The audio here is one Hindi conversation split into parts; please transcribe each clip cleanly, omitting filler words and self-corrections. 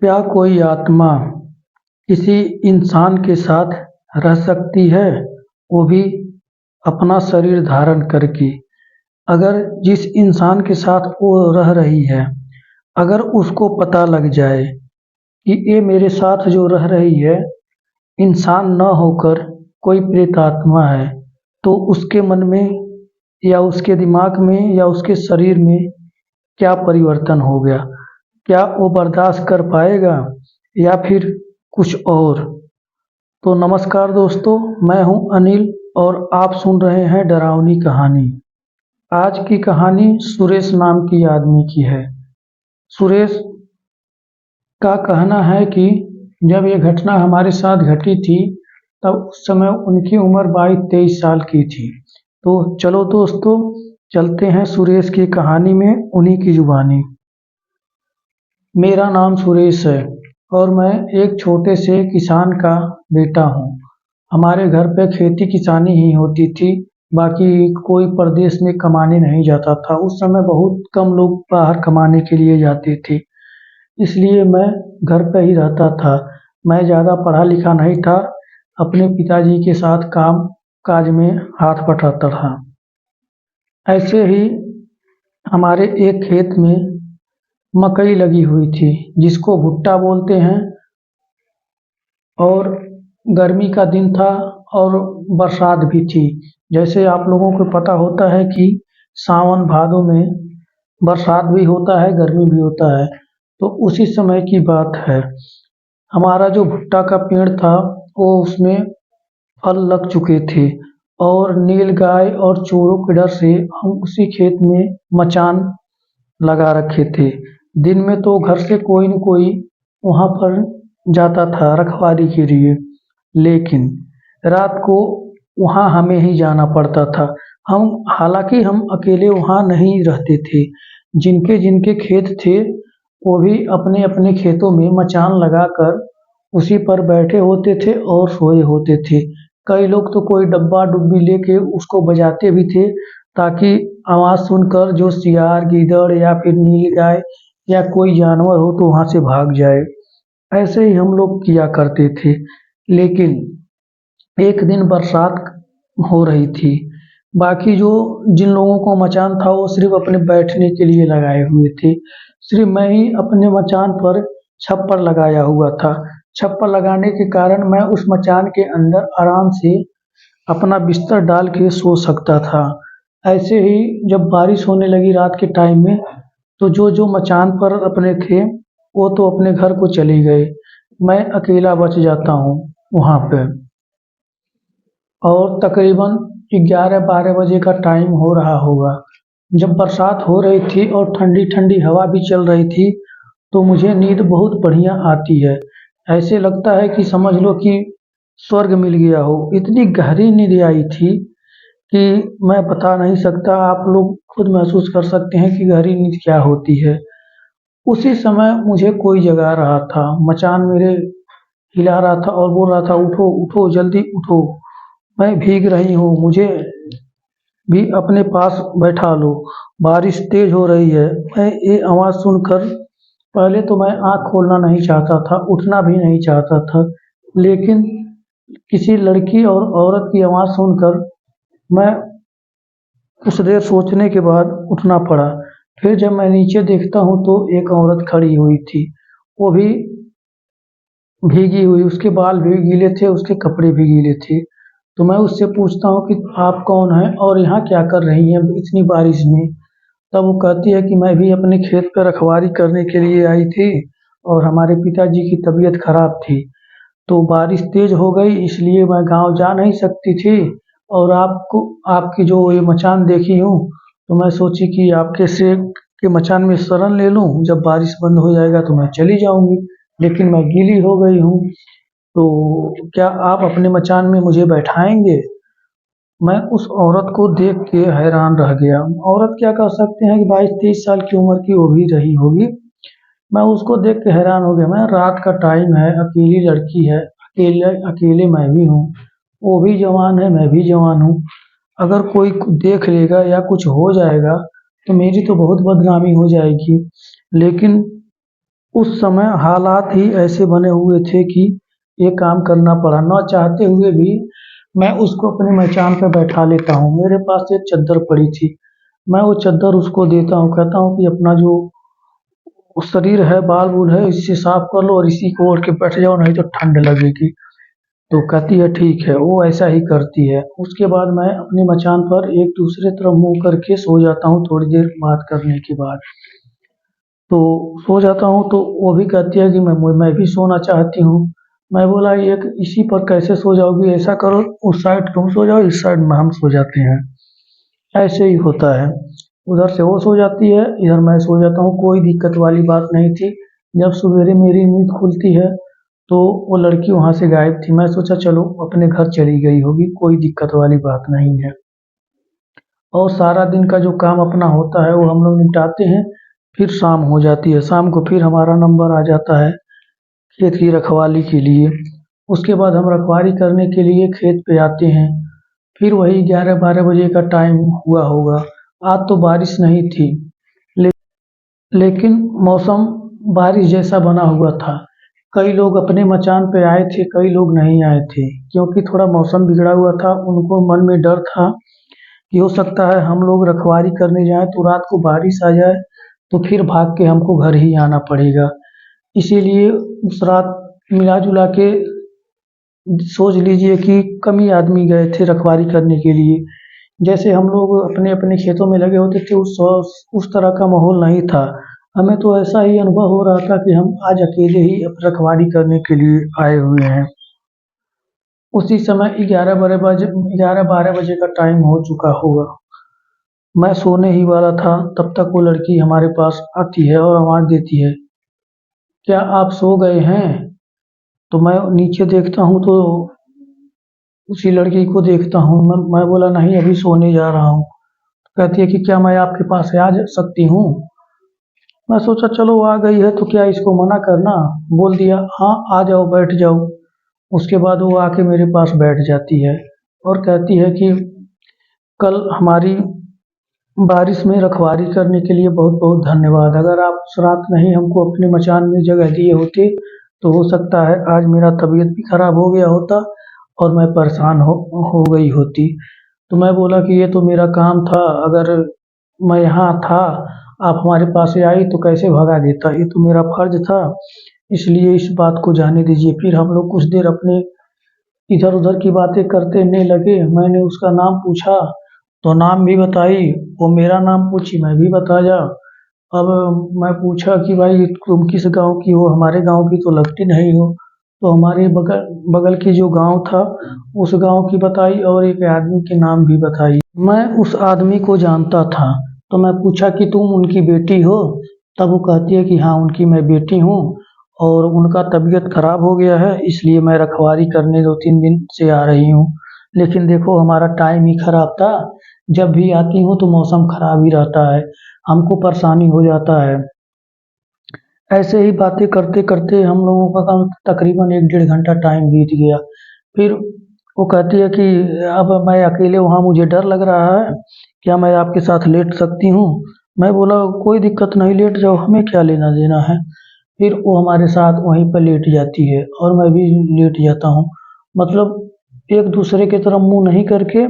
क्या कोई आत्मा किसी इंसान के साथ रह सकती है, वो भी अपना शरीर धारण करके? अगर जिस इंसान के साथ वो रह रही है, अगर उसको पता लग जाए कि ये मेरे साथ जो रह रही है इंसान न होकर कोई प्रेतात्मा है, तो उसके मन में या उसके दिमाग में या उसके शरीर में क्या परिवर्तन हो गया? क्या वो बर्दाश्त कर पाएगा या फिर कुछ और? तो नमस्कार दोस्तों, मैं हूं अनिल और आप सुन रहे हैं डरावनी कहानी। आज की कहानी सुरेश नाम की आदमी की है। सुरेश का कहना है कि जब ये घटना हमारे साथ घटी थी, तब उस समय उनकी उम्र 22-23 साल की थी। तो चलो दोस्तों, चलते हैं सुरेश की कहानी में उन्हीं की जुबानी। मेरा नाम सुरेश है और मैं एक छोटे से किसान का बेटा हूँ। हमारे घर पे खेती किसानी ही होती थी, बाकी कोई परदेश में कमाने नहीं जाता था। उस समय बहुत कम लोग बाहर कमाने के लिए जाते थे, इसलिए मैं घर पे ही रहता था। मैं ज़्यादा पढ़ा लिखा नहीं था, अपने पिताजी के साथ काम काज में हाथ बटाता था। ऐसे ही हमारे एक खेत में मकई लगी हुई थी, जिसको भुट्टा बोलते हैं। और गर्मी का दिन था और बरसात भी थी। जैसे आप लोगों को पता होता है कि सावन भादों में बरसात भी होता है, गर्मी भी होता है, तो उसी समय की बात है। हमारा जो भुट्टा का पेड़ था, वो उसमें फल लग चुके थे और नीलगाय और चोरों के डर से हम उसी खेत में मचान लगा रखे थे। दिन में तो घर से कोई न कोई वहाँ पर जाता था रखवाली के लिए, लेकिन रात को वहाँ हमें ही जाना पड़ता था। हालांकि हम अकेले वहाँ नहीं रहते थे, जिनके जिनके खेत थे वो भी अपने अपने खेतों में मचान लगाकर उसी पर बैठे होते थे और सोए होते थे। कई लोग तो कोई डब्बा डुब्बी लेके उसको बजाते भी थे, ताकि आवाज़ सुनकर जो सियार गीदड़ या फिर नीलगाय या कोई जानवर हो तो वहाँ से भाग जाए। ऐसे ही हम लोग किया करते थे। लेकिन एक दिन बरसात हो रही थी। बाकी जो जिन लोगों को मचान था वो सिर्फ अपने बैठने के लिए लगाए हुए थे। सिर्फ मैं ही अपने मचान पर छप्पर लगाया हुआ था। छप्पर लगाने के कारण मैं उस मचान के अंदर आराम से अपना बिस्तर डाल के सो सकता था। ऐसे ही जब बारिश होने लगी रात के टाइम में, तो जो जो मचान पर अपने थे वो तो अपने घर को चले गए। मैं अकेला बच जाता हूँ वहाँ पे। और तकरीबन 11-12 बजे का टाइम हो रहा होगा। जब बरसात हो रही थी और ठंडी ठंडी हवा भी चल रही थी, तो मुझे नींद बहुत बढ़िया आती है। ऐसे लगता है कि समझ लो कि स्वर्ग मिल गया हो। इतनी गहरी नींद आई थी कि मैं बता नहीं सकता। आप लोग खुद महसूस कर सकते हैं कि गहरी नींद क्या होती है। उसी समय मुझे कोई जगा रहा था। मचान मेरे हिला रहा था और बोल रहा था, उठो उठो जल्दी उठो, मैं भीग रही हूँ, मुझे भी अपने पास बैठा लो, बारिश तेज हो रही है। मैं ये आवाज़ सुनकर पहले तो मैं आँख खोलना नहीं चाहता था, उठना भी नहीं चाहता था, लेकिन किसी लड़की और औरत की आवाज़ सुनकर मैं कुछ देर सोचने के बाद उठना पड़ा। फिर जब मैं नीचे देखता हूँ तो एक औरत खड़ी हुई थी, वो भी भीगी हुई, उसके बाल भी गीले थे, उसके कपड़े भी गीले थे। तो मैं उससे पूछता हूँ कि आप कौन हैं और यहाँ क्या कर रही हैं इतनी बारिश में? तब वो कहती है कि मैं भी अपने खेत पर रखवाली करने के लिए आई थी और हमारे पिताजी की तबीयत खराब थी, तो बारिश तेज हो गई इसलिए मैं गांव जा नहीं सकती थी। और आपको आपकी जो ये मचान देखी हूँ, तो मैं सोची कि आपके से के मचान में शरण ले लूँ, जब बारिश बंद हो जाएगा तो मैं चली जाऊंगी, लेकिन मैं गीली हो गई हूँ, तो क्या आप अपने मचान में मुझे बैठाएंगे? मैं उस औरत को देख के हैरान रह गया। औरत क्या कर सकते हैं कि 22-23 साल की उम्र की वो भी रही होगी। मैं उसको देख के हैरान हो गया। मैं रात का टाइम है, अकेली लड़की है, अकेले अकेले मैं भी हूँ, वो भी जवान है, मैं भी जवान हूँ। अगर कोई देख लेगा या कुछ हो जाएगा तो मेरी तो बहुत बदनामी हो जाएगी। लेकिन उस समय हालात ही ऐसे बने हुए थे कि ये काम करना पड़ा। ना चाहते हुए भी मैं उसको अपनी मचान पे बैठा लेता हूँ। मेरे पास एक चद्दर पड़ी थी, मैं वो चद्दर उसको देता हूँ, कहता हूँ कि अपना जो शरीर है, बाल-बूल है, इससे साफ कर लो और इसी को ओढ़ के बैठ जाओ, नहीं तो ठंड लगेगी। तो कहती है ठीक है, वो ऐसा ही करती है। उसके बाद मैं अपनी मचान पर एक दूसरे तरफ मुँह करके सो जाता हूँ थोड़ी देर बात करने के बाद। तो सो जाता हूँ तो वो भी कहती है कि मैं भी सोना चाहती हूँ। मैं बोला एक इसी पर कैसे सो जाओगी, ऐसा करो उस साइड तुम सो जाओ, इस साइड में हम सो जाते हैं। ऐसे ही होता है। उधर से वो सो जाती है, इधर मैं सो जाता हूँ, कोई दिक्कत वाली बात नहीं थी। जब सवेरे मेरी नींद खुलती है तो वो लड़की वहाँ से गायब थी। मैं सोचा चलो अपने घर चली गई होगी, कोई दिक्कत वाली बात नहीं है। और सारा दिन का जो काम अपना होता है वो हम लोग निपटाते हैं। फिर शाम हो जाती है, शाम को फिर हमारा नंबर आ जाता है खेत की रखवाली के लिए। उसके बाद हम रखवाली करने के लिए खेत पे आते हैं। फिर वही 11-12 बजे का टाइम हुआ होगा। आज तो बारिश नहीं थी, ले लेकिन मौसम बारिश जैसा बना हुआ था। कई लोग अपने मचान पे आए थे, कई लोग नहीं आए थे, क्योंकि थोड़ा मौसम बिगड़ा हुआ था। उनको मन में डर था कि हो सकता है हम लोग रखवाली करने जाएँ तो रात को बारिश आ जाए, तो फिर भाग के हमको घर ही आना पड़ेगा। इसीलिए उस रात मिला-जुला के सोच लीजिए कि कम ही आदमी गए थे रखवाली करने के लिए। जैसे हम लोग अपने-अपने खेतों में लगे होते थे, उस तरह का माहौल नहीं था। हमें तो ऐसा ही अनुभव हो रहा था कि हम आज अकेले ही रखवाली करने के लिए आए हुए हैं। उसी समय 11-12 बजे का टाइम हो चुका होगा। मैं सोने ही वाला था, तब तक वो लड़की हमारे पास आती है और आवाज़ देती है, "क्या आप सो गए हैं?" तो मैं नीचे देखता हूँ तो उसी लड़की को देखता हूँ। मैं बोला नहीं अभी सोने जा रहा हूँ। कहती है कि क्या मैं आपके पास आ जा सकती हूँ? मैं सोचा चलो आ गई है तो क्या इसको मना करना। बोल दिया हाँ आ जाओ बैठ जाओ। उसके बाद वो आके मेरे पास बैठ जाती है और कहती है कि कल हमारी बारिश में रखवाली करने के लिए बहुत बहुत धन्यवाद। अगर आप उस रात नहीं हमको अपने मचान में जगह दिए होते तो हो सकता है आज मेरा तबीयत भी खराब हो गया होता और मैं परेशान हो गई होती। तो मैं बोला कि ये तो मेरा काम था, अगर मैं यहाँ था, आप हमारे पास से आई तो कैसे भगा देता, ये तो मेरा फर्ज था, इसलिए इस बात को जाने दीजिए। फिर हम लोग कुछ देर अपने इधर-उधर की बातें करने लगे। मैंने उसका नाम पूछा, तो नाम भी बताई, वो मेरा नाम पूछी, मैं भी बताया। अब मैं पूछा कि भाई तुम किस गाँव की हो? हमारे गाँव की तो लगती नहीं हो। तो हमारे बगल बगल की जो गाँव था, उस गाँव की बताई और एक आदमी के नाम भी बताई। मैं उस आदमी को जानता था, तो मैं पूछा कि तुम उनकी बेटी हो? तब वो कहती है कि हाँ, उनकी मैं बेटी हूँ और उनका तबीयत खराब हो गया है, इसलिए मैं रखवाली करने 2-3 दिन से आ रही हूँ। लेकिन देखो हमारा टाइम ही खराब था, जब भी आती हूँ तो मौसम खराब ही रहता है, हमको परेशानी हो जाता है। ऐसे ही बातें करते-करते हम लोगों का तकरीबन 1 डेढ़ घंटा टाइम बीत गया। फिर वो कहती है कि अब मैं अकेले वहाँ मुझे डर लग रहा है, क्या मैं आपके साथ लेट सकती हूँ? मैं बोला कोई दिक्कत नहीं लेट जाओ, हमें क्या लेना-देना है। फिर वो हमारे साथ वहीं पे लेट जाती है और मैं भी लेट जाता हूँ। मतलब एक-दूसरे की तरफ मुँह नहीं करके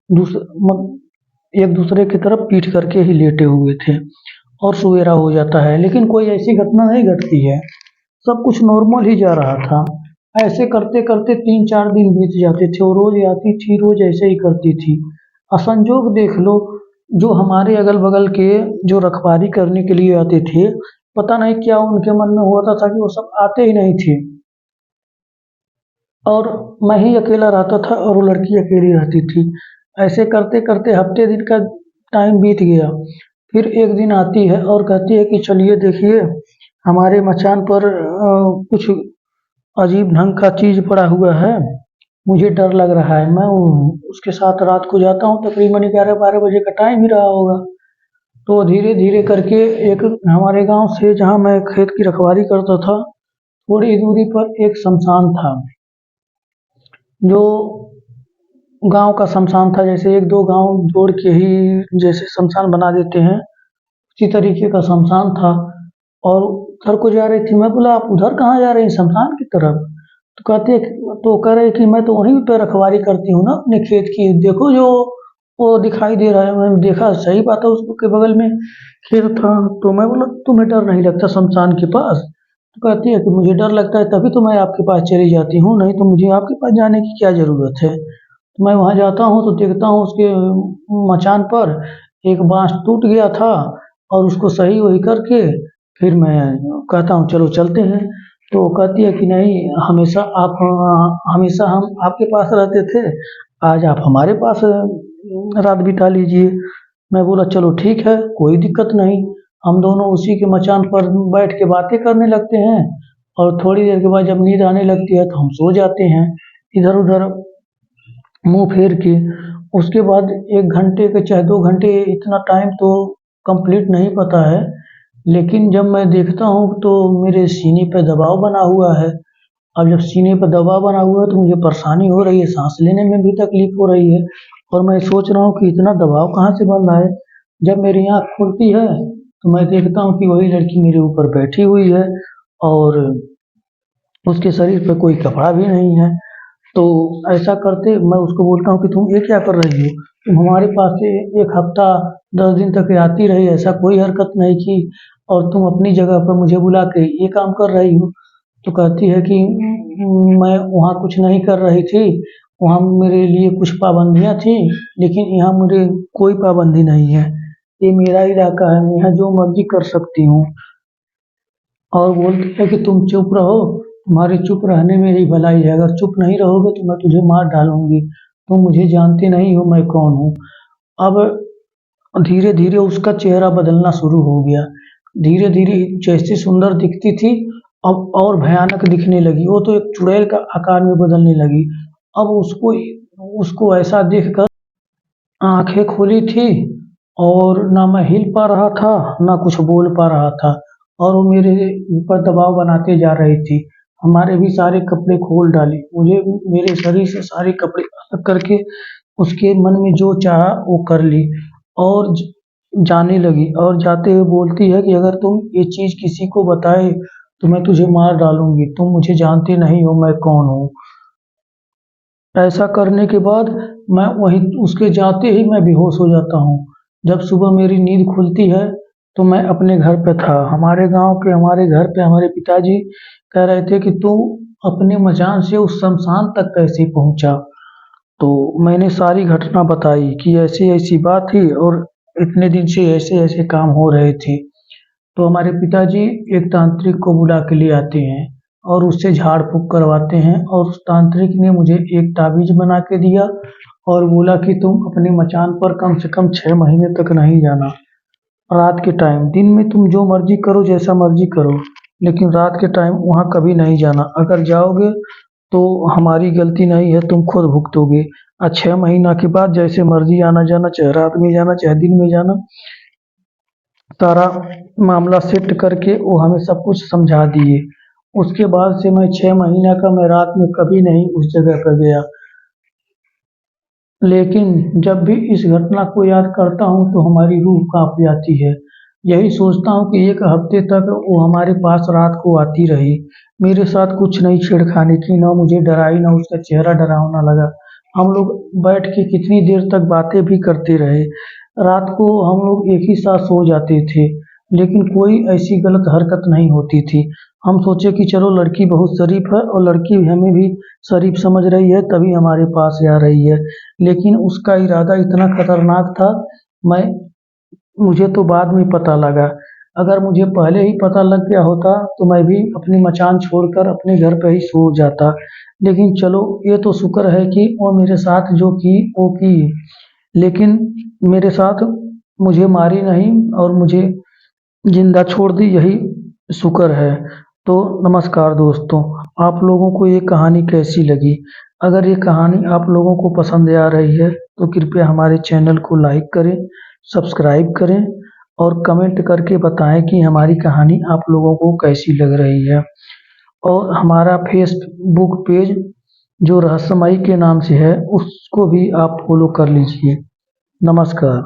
दूस म एक दूसरे की तरफ पीठ करके ही लेटे हुए थे और सवेरा हो जाता है, लेकिन कोई ऐसी घटना नहीं घटती है, सब कुछ नॉर्मल ही जा रहा था। ऐसे करते-करते 3-4 दिन बीत जाते थे, वो रोज़ आती थी, रोज़ ऐसे ही करती थी। संजोग देख लो, जो हमारे अगल-बगल के जो रखवाली करने के लिए आते थे, पता नहीं क्या उनके मन में होता था कि वो सब आते ही नहीं थे और मैं ही अकेला रहता था और वो लड़की अकेली रहती थी। ऐसे करते-करते हफ़्ते दिन का टाइम बीत गया। फिर एक दिन आती है और कहती है कि चलिए देखिए, हमारे मचान पर कुछ अजीब ढंग का चीज़ पड़ा हुआ है, मुझे डर लग रहा है। मैं उसके साथ रात को जाता हूँ, तकरीबन 11-12 बजे का टाइम ही रहा होगा। तो धीरे-धीरे करके एक हमारे गाँव से जहाँ मैं खेत की रखवाली करता था, थोड़ी दूरी पर एक श्मशान था। जो गाँव का श्मशान था, जैसे 1-2 गाँव जोड़ के ही जैसे श्मशान बना देते हैं, उसी तरीके का श्मशान था और उधर को जा रही थी। मैं बोला आप उधर कहाँ जा रही हैं, शमशान की तरफ? तो कहती है तो कह रही कि मैं तो वहीं पे रखवाली करती हूँ ना अपने खेत की, देखो जो वो दिखाई दे रहा है। मैंने देखा, सही बात है, उसके बगल में खेत था। तो मैं बोला तुम्हें डर नहीं लगता शमशान के पास? तो कहती है कि मुझे डर लगता है तभी तो मैं आपके पास चली जाती हूँ, नहीं तो मुझे आपके पास जाने की क्या ज़रूरत है। तो मैं वहाँ जाता हूँ तो देखता हूँ उसके मचान पर एक बाँस टूट गया था, और उसको सही वही करके फिर मैं कहता हूँ चलो चलते हैं। तो कहती है कि नहीं, हमेशा हम आपके पास रहते थे, आज आप हमारे पास रात बिता लीजिए। मैं बोला चलो ठीक है, कोई दिक्कत नहीं। हम दोनों उसी के मचान पर बैठ के बातें करने लगते हैं, और थोड़ी देर के बाद जब नींद आने लगती है तो हम सो जाते हैं इधर उधर मुंह फेर के। उसके बाद 1 घंटे के चाहे 2 घंटे, इतना टाइम तो कंप्लीट नहीं पता है, लेकिन जब मैं देखता हूँ तो मेरे सीने पे दबाव बना हुआ है। अब जब सीने पे दबाव बना हुआ है तो मुझे परेशानी हो रही है, सांस लेने में भी तकलीफ हो रही है, और मैं सोच रहा हूँ कि इतना दबाव कहाँ से बन रहा है। जब मेरी आँख खुलती है तो मैं देखता हूँ कि वही लड़की मेरे ऊपर बैठी हुई है, और उसके शरीर पे कोई कपड़ा भी नहीं है। तो ऐसा करते मैं उसको बोलता हूँ कि तुम ये क्या कर रही हो? तुम हमारे पास से 1 हफ्ता 10 दिन तक आती रही, ऐसा कोई हरकत नहीं की, और तुम अपनी जगह पर मुझे बुला के ये काम कर रही हो। तो कहती है कि मैं वहाँ कुछ नहीं कर रही थी, वहाँ मेरे लिए कुछ पाबंदियाँ थी, लेकिन यहाँ मुझे कोई पाबंदी नहीं है। ये मेरा इलाका है, मैं यहाँ जो मर्ज़ी कर सकती हूँ। और बोलती है कि तुम चुप रहो, तुम्हारे चुप रहने में ही भलाई है, अगर चुप नहीं रहोगे तो मैं तुझे मार डालूँगी, तुम मुझे जानते नहीं हो मैं कौन हूँ। अब धीरे-धीरे उसका चेहरा बदलना शुरू हो गया। धीरे-धीरे जैसे सुंदर दिखती थी, अब और भयानक दिखने लगी। वो तो एक चुड़ैल का आकार में बदलने लगी। अब उसको ऐसा देखकर आँखें खुली थी, और ना मैं हिल पा रहा था, ना कुछ बोल पा रहा था, और वो मेरे ऊपर दबाव बनाते जा रही थी। हमारे भी सारे कपड़े खोल डाले। मुझे मेरे शरीर से सारे कपड़े अलग करके उसके मन में जो चाहा वो कर ली, और जाने लगी, और जाते हुए बोलती है कि अगर तुम ये चीज़ किसी को बताए तो मैं तुझे मार डालूँगी, तुम मुझे जानते नहीं हो मैं कौन हूँ। ऐसा करने के बाद मैं वहीं उसके जाते ही मैं बेहोश हो जाता हूँ। जब सुबह मेरी नींद खुलती है तो मैं अपने घर पे था। हमारे घर पे हमारे पिताजी कह रहे थे कि तू अपने मचान से उस शमशान तक कैसे पहुँचा? तो मैंने सारी घटना बताई कि ऐसी-ऐसी बात थी, और इतने दिन से ऐसे-ऐसे काम हो रहे थे। तो हमारे पिताजी एक तांत्रिक को बुला के ले आते हैं, और उससे झाड़-फूँक करवाते हैं, और उस तांत्रिक ने मुझे एक ताबीज़ बना के दिया, और बोला कि तुम अपने मचान पर कम से कम 6 महीने तक नहीं जाना। रात के टाइम, दिन में तुम जो मर्ज़ी करो, जैसा मर्ज़ी करो, लेकिन रात के टाइम वहाँ कभी नहीं जाना। अगर जाओगे तो हमारी गलती नहीं है, तुम खुद भुगतोगे। 6 महीना के बाद जैसे मर्ज़ी आना-जाना, चाहे रात में जाना, चाहे दिन में जाना, सारा मामला सेट करके वो हमें सब कुछ समझा दिए। उसके बाद से मैं 6 महीना का मैं रात में कभी नहीं उस जगह पर गया। लेकिन जब भी इस घटना को याद करता हूँ तो हमारी रूह काँप जाती है। यही सोचता हूँ कि 1 हफ्ते तक वो हमारे पास रात को आती रही। मेरे साथ कुछ नहीं छेड़खानी की, ना मुझे डराई, ना उसका चेहरा डरावना लगा। हम लोग बैठ के कितनी देर तक बातें भी करते रहे। रात को हम लोग एक ही साथ सो जाते थे, लेकिन कोई ऐसी गलत हरकत नहीं होती थी। हम सोचे कि चलो लड़की बहुत शरीफ है, और लड़की हमें भी शरीफ समझ रही है तभी हमारे पास आ रही है। लेकिन उसका इरादा इतना खतरनाक था, मैं मुझे तो बाद में पता लगा। अगर मुझे पहले ही पता लग गया होता तो मैं भी अपनी मचान छोड़कर अपने घर पे ही सो जाता। लेकिन चलो, ये तो शुक्र है कि वो मेरे साथ जो की वो की, लेकिन मेरे साथ मुझे मारी नहीं और मुझे ज़िंदा छोड़ दी, यही शुक्र है। तो नमस्कार दोस्तों, आप लोगों को ये कहानी कैसी लगी? अगर ये कहानी आप लोगों को पसंद आ रही है तो कृपया हमारे चैनल को लाइक करें, सब्सक्राइब करें, और कमेंट करके बताएं कि हमारी कहानी आप लोगों को कैसी लग रही है। और हमारा फेसबुक पेज जो रहस्यमयी के नाम से है, उसको भी आप फॉलो कर लीजिए। नमस्कार।